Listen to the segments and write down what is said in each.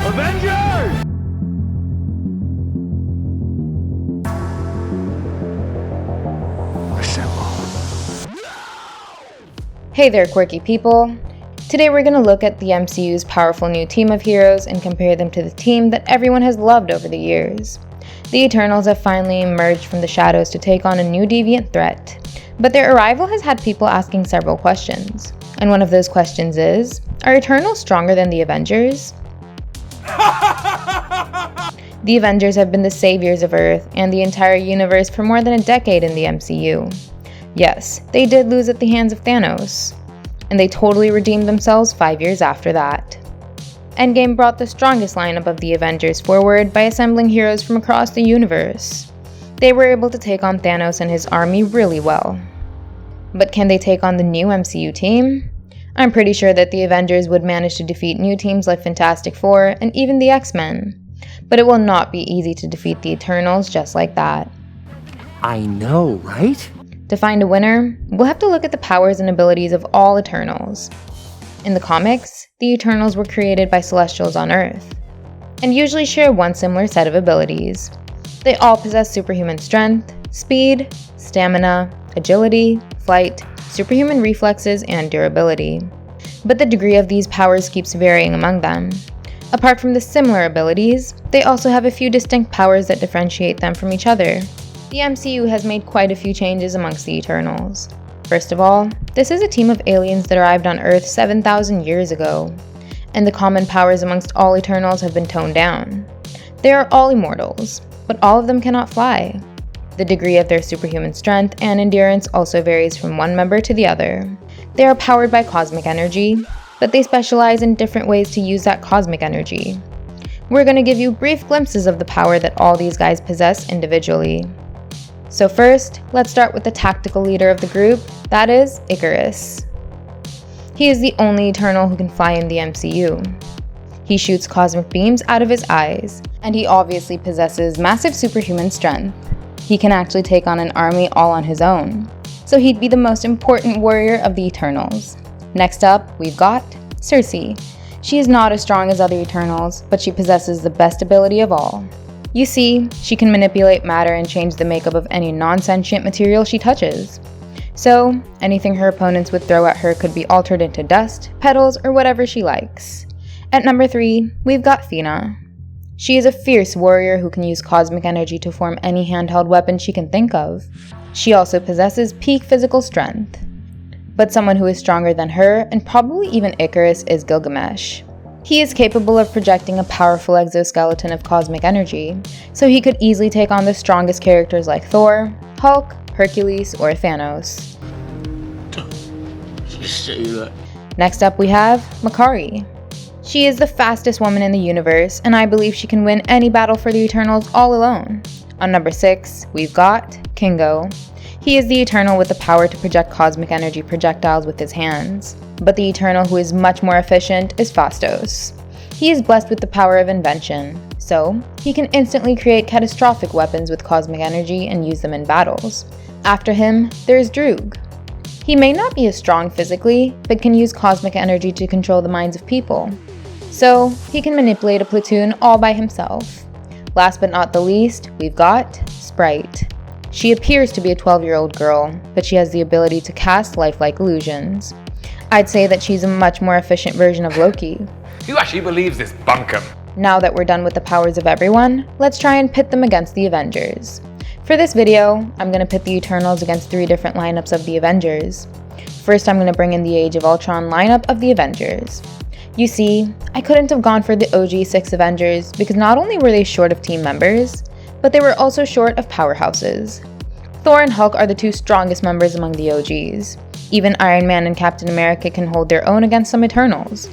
Avengers! Assemble. Hey there, quirky people. Today we're going to look at the MCU's powerful new team of heroes and compare them to the team that everyone has loved over the years. The Eternals have finally emerged from the shadows to take on a new deviant threat, but their arrival has had people asking several questions. And one of those questions is, are Eternals stronger than the Avengers? The Avengers have been the saviors of Earth and the entire universe for more than a decade in the MCU. Yes, they did lose at the hands of Thanos, and they totally redeemed themselves 5 years after that. Endgame brought the strongest lineup of the Avengers forward by assembling heroes from across the universe. They were able to take on Thanos and his army really well. But can they take on the new MCU team? I'm pretty sure that the Avengers would manage to defeat new teams like Fantastic Four and even the X-Men. But it will not be easy to defeat the Eternals just like that. I know, right? To find a winner, we'll have to look at the powers and abilities of all Eternals. In the comics, the Eternals were created by Celestials on Earth, and usually share one similar set of abilities. They all possess superhuman strength, speed, stamina, agility, flight, superhuman reflexes, and durability. But the degree of these powers keeps varying among them. Apart from the similar abilities, they also have a few distinct powers that differentiate them from each other. The MCU has made quite a few changes amongst the Eternals. First of all, this is a team of aliens that arrived on Earth 7,000 years ago, and the common powers amongst all Eternals have been toned down. They are all immortals, but all of them cannot fly. The degree of their superhuman strength and endurance also varies from one member to the other. They are powered by cosmic energy, but they specialize in different ways to use that cosmic energy. We're going to give you brief glimpses of the power that all these guys possess individually. So first, let's start with the tactical leader of the group, that is, Icarus. He is the only Eternal who can fly in the MCU. He shoots cosmic beams out of his eyes, and he obviously possesses massive superhuman strength. He can actually take on an army all on his own, so he'd be the most important warrior of the Eternals. Next up, we've got Sersi. She is not as strong as other Eternals, but she possesses the best ability of all. You see, she can manipulate matter and change the makeup of any non-sentient material she touches. So, anything her opponents would throw at her could be altered into dust, petals, or whatever she likes. At number 3, we've got Athena. She is a fierce warrior who can use cosmic energy to form any handheld weapon she can think of. She also possesses peak physical strength. But someone who is stronger than her, and probably even Icarus, is Gilgamesh. He is capable of projecting a powerful exoskeleton of cosmic energy, so he could easily take on the strongest characters like Thor, Hulk, Hercules, or Thanos. Next up we have Makkari. She is the fastest woman in the universe, and I believe she can win any battle for the Eternals all alone. On number 6, we've got Kingo. He is the Eternal with the power to project cosmic energy projectiles with his hands. But the Eternal who is much more efficient is Phastos. He is blessed with the power of invention, so he can instantly create catastrophic weapons with cosmic energy and use them in battles. After him, there is Droog. He may not be as strong physically, but can use cosmic energy to control the minds of people. So, he can manipulate a platoon all by himself. Last but not the least, we've got Sprite. She appears to be a 12-year-old girl, but she has the ability to cast lifelike illusions. I'd say that she's a much more efficient version of Loki. Who actually believes this bunkum? Now that we're done with the powers of everyone, let's try and pit them against the Avengers. For this video, I'm going to pit the Eternals against 3 different lineups of the Avengers. First, I'm going to bring in the Age of Ultron lineup of the Avengers. You see, I couldn't have gone for the OG 6 Avengers because not only were they short of team members, but they were also short of powerhouses. Thor and Hulk are the 2 strongest members among the OGs. Even Iron Man and Captain America can hold their own against some Eternals.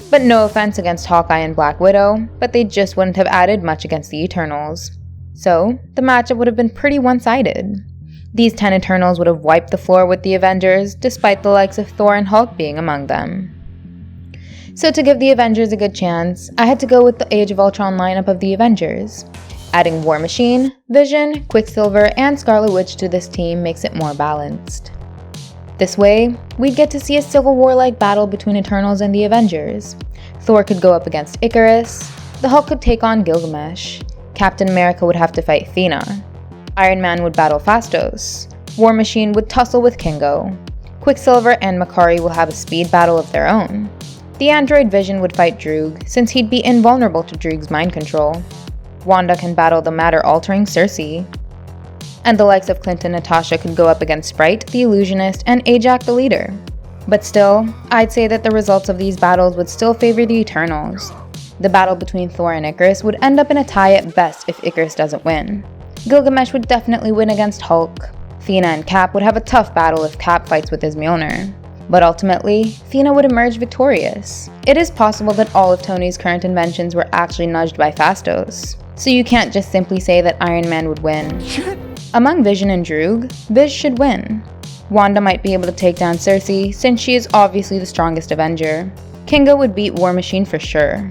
But no offense against Hawkeye and Black Widow, but they just wouldn't have added much against the Eternals. So, the matchup would have been pretty one-sided. These 10 Eternals would have wiped the floor with the Avengers, despite the likes of Thor and Hulk being among them. So to give the Avengers a good chance, I had to go with the Age of Ultron lineup of the Avengers. Adding War Machine, Vision, Quicksilver, and Scarlet Witch to this team makes it more balanced. This way, we'd get to see a Civil War-like battle between Eternals and the Avengers. Thor could go up against Icarus, The Hulk could take on Gilgamesh. Captain America would have to fight Thena. Iron Man would battle Phastos. War Machine would tussle with Kingo. Quicksilver and Makari will have a speed battle of their own. The android Vision would fight Droog, since he'd be invulnerable to Droog's mind control. Wanda can battle the matter-altering Cersei. And the likes of Clint and Natasha could go up against Sprite, the Illusionist, and Ajak the Leader. But still, I'd say that the results of these battles would still favor the Eternals. The battle between Thor and Icarus would end up in a tie at best if Icarus doesn't win. Gilgamesh would definitely win against Hulk. Thena and Cap would have a tough battle if Cap fights with his Mjolnir. But ultimately, Thena would emerge victorious. It is possible that all of Tony's current inventions were actually nudged by Phastos, so you can't just simply say that Iron Man would win. Shit. Among Vision and Droog, Viz should win. Wanda might be able to take down Cersei, since she is obviously the strongest Avenger. Kingo would beat War Machine for sure.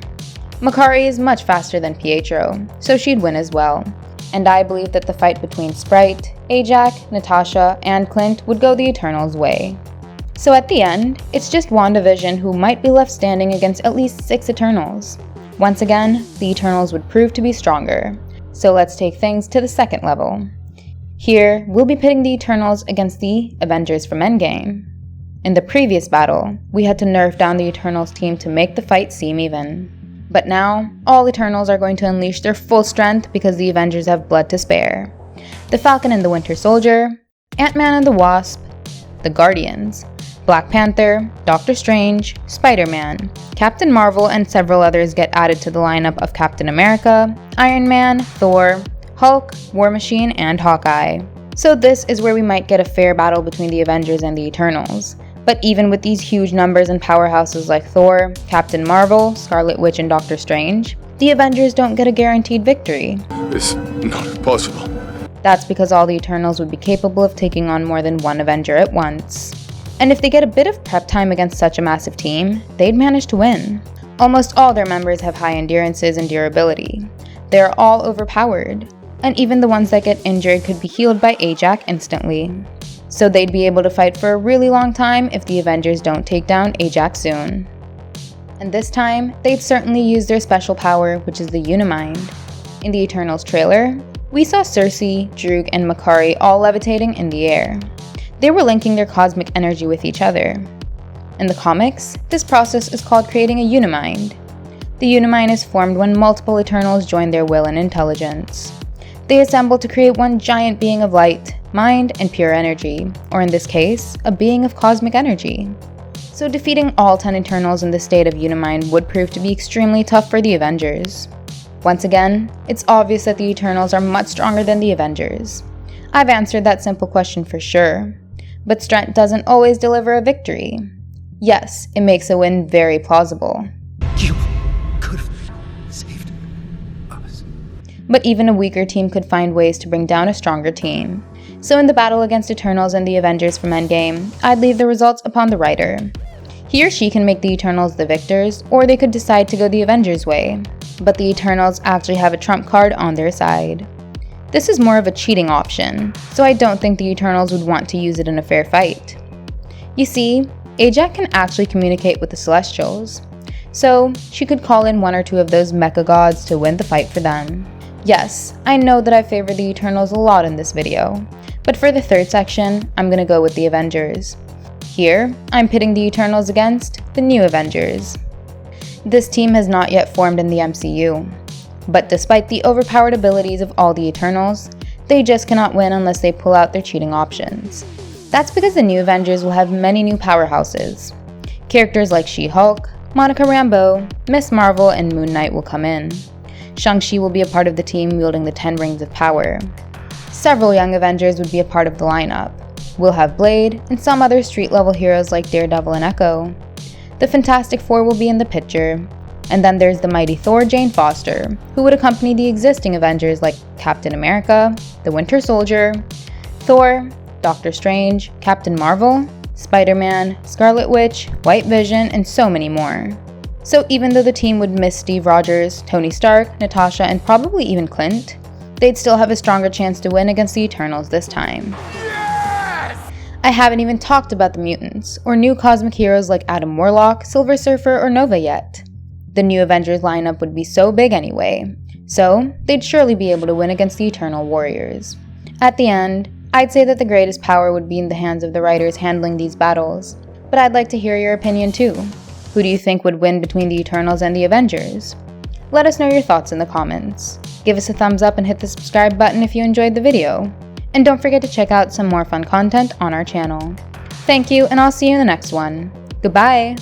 Makari is much faster than Pietro, so she'd win as well. And I believe that the fight between Sprite, Ajak, Natasha, and Clint would go the Eternals' way. So at the end, it's just WandaVision who might be left standing against at least 6 Eternals. Once again, the Eternals would prove to be stronger. So let's take things to the second level. Here, we'll be pitting the Eternals against the Avengers from Endgame. In the previous battle, we had to nerf down the Eternals team to make the fight seem even. But now, all Eternals are going to unleash their full strength because the Avengers have blood to spare. The Falcon and the Winter Soldier, Ant-Man and the Wasp, the Guardians, Black Panther, Doctor Strange, Spider-Man, Captain Marvel, and several others get added to the lineup of Captain America, Iron Man, Thor, Hulk, War Machine, and Hawkeye. So this is where we might get a fair battle between the Avengers and the Eternals. But even with these huge numbers and powerhouses like Thor, Captain Marvel, Scarlet Witch, and Doctor Strange, the Avengers don't get a guaranteed victory. It's not possible. That's because all the Eternals would be capable of taking on more than one Avenger at once. And if they get a bit of prep time against such a massive team, they'd manage to win. Almost all their members have high endurances and durability. They are all overpowered, and even the ones that get injured could be healed by Ajak instantly. So they'd be able to fight for a really long time if the Avengers don't take down Ajak soon. And this time, they'd certainly use their special power, which is the Unimind. In the Eternals trailer, we saw Cersei, Droog, and Makari all levitating in the air. They were linking their cosmic energy with each other. In the comics, this process is called creating a Unimind. The Unimind is formed when multiple Eternals join their will and intelligence. They assemble to create one giant being of light, mind, and pure energy, or in this case, a being of cosmic energy. So defeating all 10 Eternals in the state of Unimind would prove to be extremely tough for the Avengers. Once again, it's obvious that the Eternals are much stronger than the Avengers. I've answered that simple question for sure. But strength doesn't always deliver a victory. Yes, it makes a win very plausible. You could have saved us. But even a weaker team could find ways to bring down a stronger team. So in the battle against Eternals and the Avengers from Endgame, I'd leave the results upon the writer. He or she can make the Eternals the victors, or they could decide to go the Avengers' way. But the Eternals actually have a trump card on their side. This is more of a cheating option, so I don't think the Eternals would want to use it in a fair fight. You see, Ajak can actually communicate with the Celestials, so she could call in one or two of those mecha gods to win the fight for them. Yes, I know that I favor the Eternals a lot in this video, but for the third section, I'm gonna go with the Avengers. Here, I'm pitting the Eternals against the new Avengers. This team has not yet formed in the MCU. But despite the overpowered abilities of all the Eternals, they just cannot win unless they pull out their cheating options. That's because the new Avengers will have many new powerhouses. Characters like She-Hulk, Monica Rambeau, Miss Marvel, and Moon Knight will come in. Shang-Chi will be a part of the team wielding the 10 Rings of Power. Several young Avengers would be a part of the lineup. We'll have Blade, and some other street-level heroes like Daredevil and Echo. The Fantastic Four will be in the picture. And then there's the mighty Thor, Jane Foster, who would accompany the existing Avengers like Captain America, the Winter Soldier, Thor, Doctor Strange, Captain Marvel, Spider-Man, Scarlet Witch, White Vision, and so many more. So even though the team would miss Steve Rogers, Tony Stark, Natasha, and probably even Clint, they'd still have a stronger chance to win against the Eternals this time. Yes! I haven't even talked about the mutants, or new cosmic heroes like Adam Warlock, Silver Surfer, or Nova yet. The new Avengers lineup would be so big anyway, so they'd surely be able to win against the Eternal Warriors. At the end, I'd say that the greatest power would be in the hands of the writers handling these battles, but I'd like to hear your opinion too. Who do you think would win between the Eternals and the Avengers? Let us know your thoughts in the comments. Give us a thumbs up and hit the subscribe button if you enjoyed the video. And don't forget to check out some more fun content on our channel. Thank you, and I'll see you in the next one. Goodbye!